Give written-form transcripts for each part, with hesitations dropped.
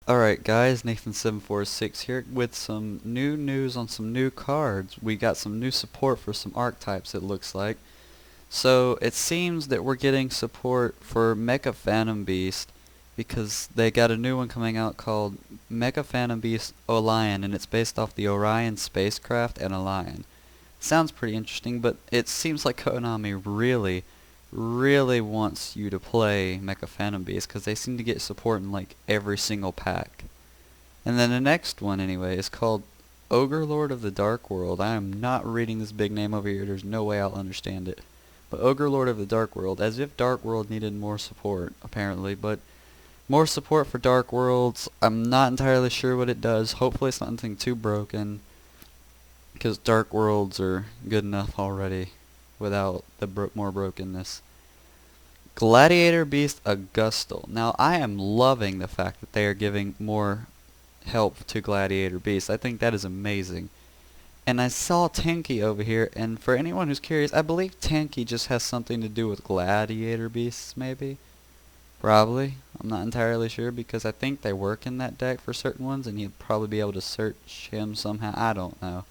Alright guys, Nathan746 here with some new news on some new cards. We got some new support for some archetypes, it looks like. So it seems that we're getting support for Mecha Phantom Beast because they got a new one coming out called Mecha Phantom Beast Orion, and it's based off the Orion spacecraft and Orion. Sounds pretty interesting, but it seems like Konami really wants you to play Mecha Phantom Beast because they seem to get support in like every single pack. And then the next one anyway is called Ogre Lord of the Dark World. I am not reading this big name over here. There's no way I'll understand it. But Ogre Lord of the Dark World, as if Dark World needed more support, apparently. But more support for Dark Worlds. I'm not entirely sure what it does. Hopefully it's not anything too broken, because Dark Worlds are good enough already without the more brokenness. Gladiator Beast Augusto. Now I am loving the fact that they are giving more help to Gladiator Beast. I think that is amazing. And I saw Tanky over here, and for anyone who's curious, I believe Tanky just has something to do with Gladiator Beasts, maybe? Probably. I'm not entirely sure because I think they work in that deck for certain ones, and you'd probably be able to search him somehow. I don't know.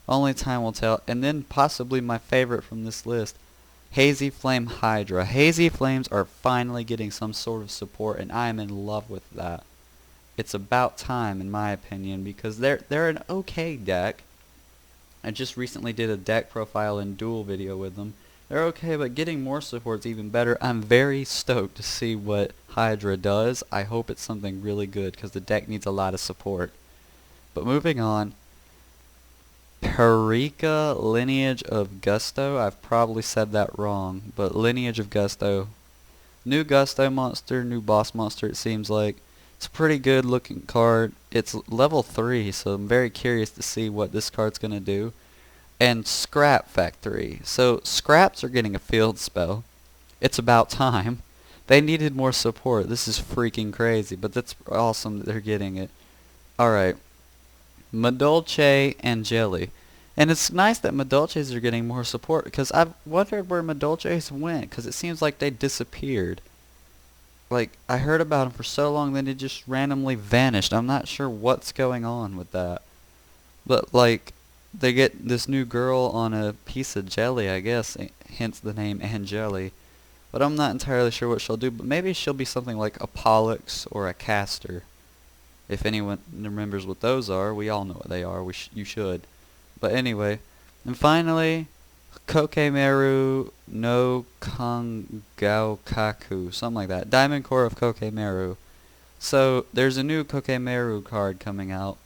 Only time will tell. And then possibly my favorite from this list, Hazy Flame Hydra. Hazy Flames are finally getting some sort of support, and I am in love with that. It's about time, in my opinion, because they're an okay deck. I just recently did a deck profile and duel video with them. They're okay, but getting more support is even better. I'm very stoked to see what Hydra does. I hope it's something really good, because the deck needs a lot of support. But moving on, Parika Lineage of Gusto. I've probably said that wrong, but Lineage of Gusto. New Gusto monster, new boss monster it seems like. It's a pretty good looking card. It's level 3, so I'm very curious to see what this card's going to do. And Scrap Factory. So Scraps are getting a field spell. It's about time. They needed more support. This is freaking crazy, but that's awesome that they're getting it. Alright. Madolche and Jelly. And it's nice that Madolches are getting more support, because I've wondered where Madolches went, because it seems like they disappeared. Like, I heard about them for so long, then it just randomly vanished. I'm not sure what's going on with that. But, like, they get this new girl on a piece of jelly, I guess, hence the name Angeli. But I'm not entirely sure what she'll do, but maybe she'll be something like a Pollux or a Caster. If anyone remembers what those are, we all know what they are. You should. But anyway, and finally, Kokemeru no Kangaukaku, something like that. Diamond Core of Kokemeru. So there's a new Kokemeru card coming out.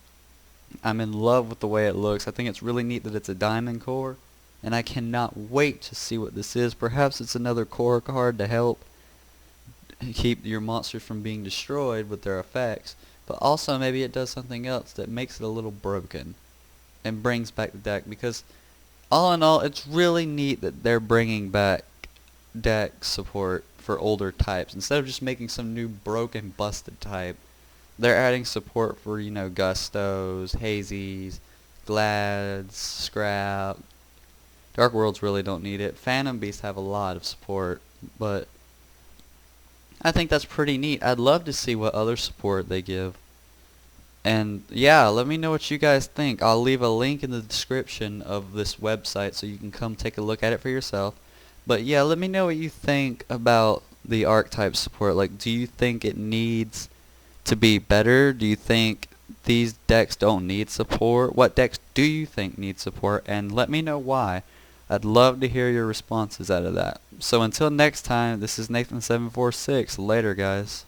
I'm in love with the way it looks. I think it's really neat that it's a Diamond Core, and I cannot wait to see what this is. Perhaps it's another core card to help keep your monsters from being destroyed with their effects. But also maybe it does something else that makes it a little broken and brings back the deck, because all in all it's really neat that they're bringing back deck support for older types. Instead of just making some new broken busted type, they're adding support for, you know, Gustos, Hazys, Glads, Scrap. Dark Worlds really don't need it. Phantom Beasts have a lot of support, but I think that's pretty neat. I'd love to see what other support they give. And yeah, let me know what you guys think. I'll leave a link in the description of this website so you can come take a look at it for yourself. But yeah, let me know what you think about the archetype support. Like, do you think it needs to be better? Do you think these decks don't need support? What decks do you think need support? And let me know why. I'd love to hear your responses out of that. So until next time, this is Nathan746. Later, guys.